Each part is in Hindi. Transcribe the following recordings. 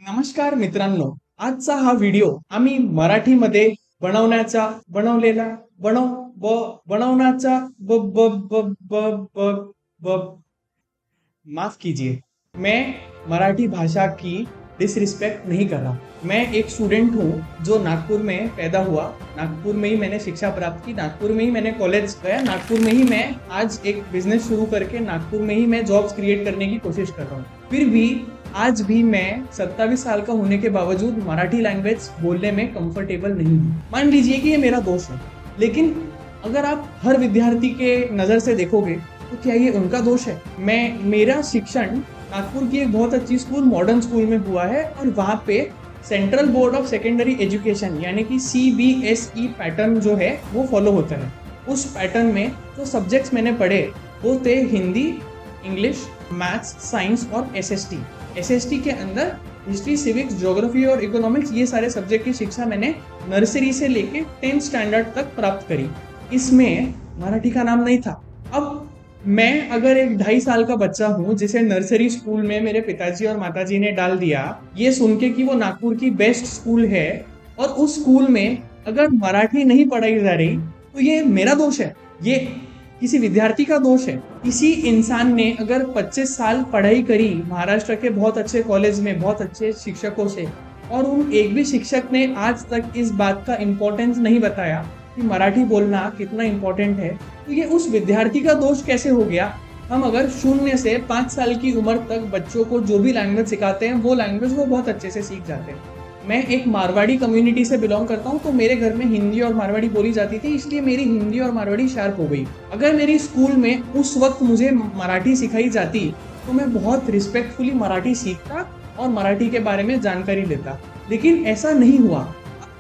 नमस्कार मित्रांनो, आजचा हा व्हिडिओ आम्ही मराठीमध्ये बनवण्याचा बनवलेला बनव ब बनवण्याचा ब ब ब ब ब ब माफ कीजिए। मैं मराठी भाषा की डिसरिस्पेक्ट नहीं कर रहा। मैं एक स्टूडेंट हूँ जो नागपुर में पैदा हुआ, नागपुर में ही मैंने शिक्षा प्राप्त की, नागपुर में ही मैंने कॉलेज गया, नागपुर में ही मैं आज एक बिजनेस शुरू करके नागपुर में ही मैं जॉब्स क्रिएट करने की कोशिश कर रहा हूँ। फिर भी आज भी मैं 27 साल का होने के बावजूद मराठी लैंग्वेज बोलने में कंफर्टेबल नहीं हूँ। मान लीजिए कि ये मेरा दोष है, लेकिन अगर आप हर विद्यार्थी के नज़र से देखोगे तो क्या ये उनका दोष है? मेरा शिक्षण नागपुर की एक बहुत अच्छी स्कूल मॉडर्न स्कूल में हुआ है और वहाँ पे central board of secondary education यानी कि CBSE पैटर्न जो है वो फॉलो होता है। उस पैटर्न में जो सब्जेक्ट्स मैंने पढ़े वो थे हिंदी, इंग्लिश, मैथ्स, साइंस और SST के अंदर हिस्ट्री, सिविक्स, ज्योग्राफी और इकोनॉमिक्स, ये सारे सब्जेक्ट की शिक्षा मैंने नर्सरी से लेके 10th स्टैंडर्ड तक प्राप्त करी। इसमें मराठी का नाम नहीं था। अब मैं अगर एक 2.5 साल का बच्चा हूँ जिसे नर्सरी स्कूल में मेरे पिताजी और माताजी ने डाल दिया, ये सुन के कि वो नागपुर की बेस्ट स्कूल है और उस स्कूल में अगर मराठी नहीं पढ़ाई जा रही तो ये मेरा दोष है, ये किसी विद्यार्थी का दोष है। किसी इंसान ने अगर 25 साल पढ़ाई करी महाराष्ट्र के बहुत अच्छे कॉलेज में बहुत अच्छे शिक्षकों से और उन एक भी शिक्षक ने आज तक इस बात का इम्पोर्टेंस नहीं बताया कि मराठी बोलना कितना इम्पोर्टेंट है, तो ये उस विद्यार्थी का दोष कैसे हो गया? हम अगर 0 से 5 साल की उम्र तक बच्चों को जो भी लैंग्वेज सिखाते हैं वो लैंग्वेज वो बहुत अच्छे से सीख जाते हैं। मैं एक मारवाड़ी कम्युनिटी से बिलोंग करता हूँ, तो मेरे घर में हिंदी और मारवाड़ी बोली जाती थी, इसलिए मेरी हिंदी और मारवाड़ी शार्प हो गई। अगर मेरी स्कूल में उस वक्त मुझे मराठी सिखाई जाती तो मैं बहुत रिस्पेक्टफुली मराठी सीखता और मराठी के बारे में जानकारी लेता, लेकिन ऐसा नहीं हुआ।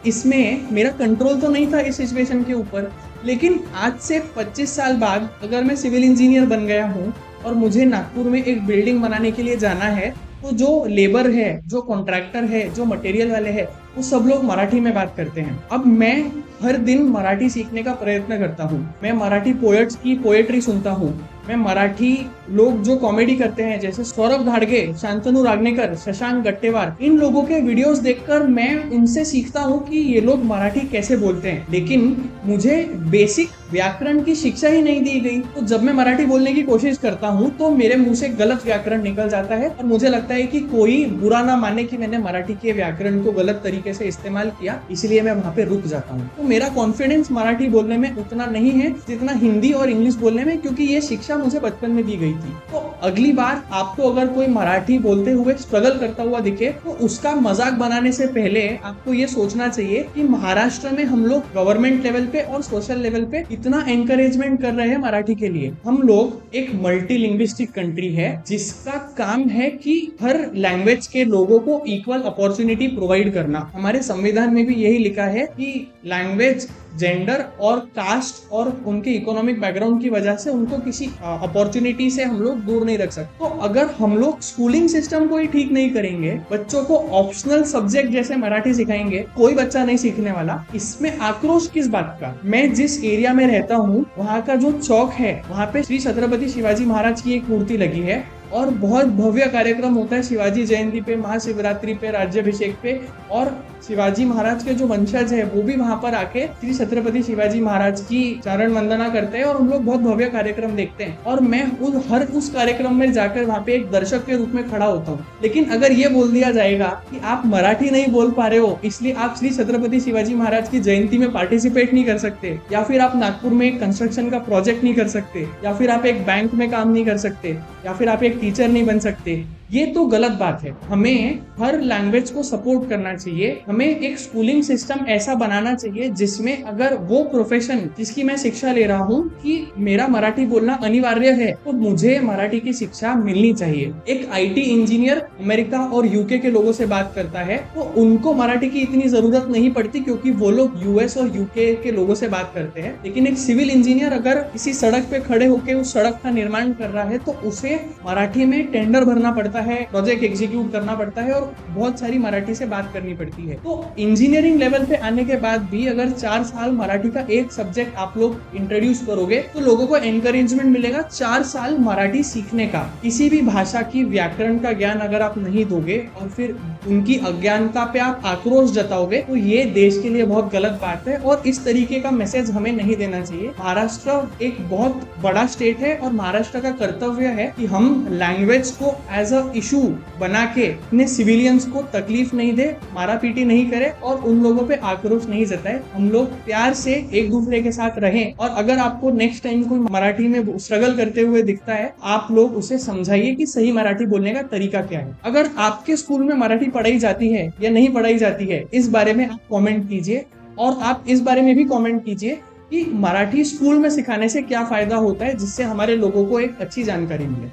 इसमें मेरा कंट्रोल तो नहीं था इस सिचुएशन के ऊपर, लेकिन आज से 25 साल बाद अगर मैं सिविल इंजीनियर बन गया हूँ और मुझे नागपुर में एक बिल्डिंग बनाने के लिए जाना है, तो जो लेबर है, जो कॉन्ट्रैक्टर है, जो मटेरियल वाले हैं, वो सब लोग मराठी में बात करते हैं। अब मैं हर दिन मराठी सीखने का प्रयत्न करता हूँ। मैं मराठी पोएट्स की पोएट्री सुनता हूँ। मैं मराठी लोग जो कॉमेडी करते हैं जैसे सौरभ घाड़गे, शांतनु रागनेकर, शशांक गट्टेवार, इन लोगों के वीडियोस देखकर मैं उनसे सीखता हूँ कि ये लोग मराठी कैसे बोलते हैं। लेकिन मुझे बेसिक व्याकरण की शिक्षा ही नहीं दी गई, तो जब मैं मराठी बोलने की कोशिश करता हूँ तो मेरे मुंह से गलत व्याकरण निकल जाता है और मुझे लगता है कि कोई बुरा ना माने कि मैंने मराठी के व्याकरण को गलत तरीके से इस्तेमाल किया, इसलिए मैं वहां पे रुक जाता हूँ। तो मेरा कॉन्फिडेंस मराठी बोलने में उतना नहीं है जितना हिंदी और इंग्लिश बोलने में, क्योंकि ये शिक्षा मुझे बचपन में दी गई थी। तो अगली बार आपको अगर कोई मराठी बोलते हुए स्ट्रगल करता हुआ दिखे तो उसका मजाक बनाने से पहले आपको ये सोचना चाहिए कि महाराष्ट्र में हम लोग गवर्नमेंट लेवल पे और सोशल लेवल पे इतना एनकरेजमेंट कर रहे हैं मराठी के लिए। हम लोग एक मल्टीलिंग्विस्टिक कंट्री है जिसका काम है कि हर लैंग्वेज के लोगों को इक्वल अपॉर्चुनिटी प्रोवाइड करना। हमारे संविधान में भी यही लिखा है कि लैंग्वेज, जेंडर और कास्ट और उनके इकोनॉमिक बैकग्राउंड की वजह से उनको किसी अपॉर्चुनिटी से हम लोग दूर नहीं रख सकते। तो अगर हम लोग स्कूलिंग सिस्टम को ही ठीक नहीं करेंगे, बच्चों को ऑप्शनल सब्जेक्ट जैसे मराठी सिखाएंगे, कोई बच्चा नहीं सीखने वाला। इसमें आक्रोश किस बात का? मैं जिस एरिया में रहता हूँ वहाँ का जो चौक है वहाँ पे श्री छत्रपति शिवाजी महाराज की एक मूर्ति लगी है और बहुत भव्य कार्यक्रम होता है शिवाजी जयंती पे, महाशिवरात्रि पे, राज्याभिषेक पे, और शिवाजी महाराज के जो वंशज है वो भी वहां पर आके श्री छत्रपति शिवाजी महाराज की चरण वंदना करते हैं और हम लोग बहुत भव्य कार्यक्रम देखते हैं। और मैं हर उस कार्यक्रम में जाकर वहां पे एक दर्शक के रूप में खड़ा होता हूँ। लेकिन अगर ये बोल दिया जाएगा कि आप मराठी नहीं बोल पा रहे हो इसलिए आप श्री छत्रपति शिवाजी महाराज की जयंती में पार्टिसिपेट नहीं कर सकते, या फिर आप नागपुर में एक कंस्ट्रक्शन का प्रोजेक्ट नहीं कर सकते, या फिर आप एक बैंक में काम नहीं कर सकते, या फिर आप एक टीचर नहीं बन सकते, ये तो गलत बात है। हमें हर लैंग्वेज को सपोर्ट करना चाहिए। हमें एक स्कूलिंग सिस्टम ऐसा बनाना चाहिए जिसमें अगर वो प्रोफेशन जिसकी मैं शिक्षा ले रहा हूँ कि मेरा मराठी बोलना अनिवार्य है तो मुझे मराठी की शिक्षा मिलनी चाहिए। एक IT इंजीनियर अमेरिका और UK के लोगों से बात करता है तो उनको मराठी की इतनी जरूरत नहीं पड़ती क्योंकि वो लोग US और UK के लोगों से बात करते हैं। लेकिन एक सिविल इंजीनियर अगर किसी सड़क पे खड़े होकर उस सड़क का निर्माण कर रहा है तो उसे मराठी में टेंडर भरना पड़ता है, प्रोजेक्ट एग्जीक्यूट करना पड़ता है और बहुत सारी मराठी से बात करनी पड़ती है। तो इंजीनियरिंग लेवल पे आने के बाद भी अगर 4 साल मराठी का एक सब्जेक्ट आप लोग इंट्रोड्यूस करोगे तो लोगों को एनकरेजमेंट मिलेगा 4 साल मराठी सीखने का। किसी भी भाषा की व्याकरण का ज्ञान अगर आप नहीं दोगे और फिर उनकी अज्ञानता पे आप आक्रोश जताओगे तो ये देश के लिए बहुत गलत बात है और इस तरीके का मैसेज हमें नहीं देना चाहिए। महाराष्ट्र एक बहुत बड़ा स्टेट है और महाराष्ट्र का कर्तव्य है कि हम लैंग्वेज को एज अ इशू बना के अपने सिविलियंस को तकलीफ नहीं दे, मारा पीटी नहीं करे और उन लोगों पे आक्रोश नहीं जताए। हम लोग प्यार से एक दूसरे के साथ रहें और अगर आपको नेक्स्ट टाइम कोई मराठी में स्ट्रगल करते हुए दिखता है, आप लोग उसे समझाइए कि सही मराठी बोलने का तरीका क्या है। अगर आपके स्कूल में मराठी पढ़ाई जाती है या नहीं पढ़ाई जाती है, इस बारे में आप कमेंट कीजिए और आप इस बारे में भी कमेंट कीजिए कि मराठी स्कूल में सिखाने से क्या फायदा होता है, जिससे हमारे लोगों को एक अच्छी जानकारी मिले।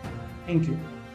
Thank you.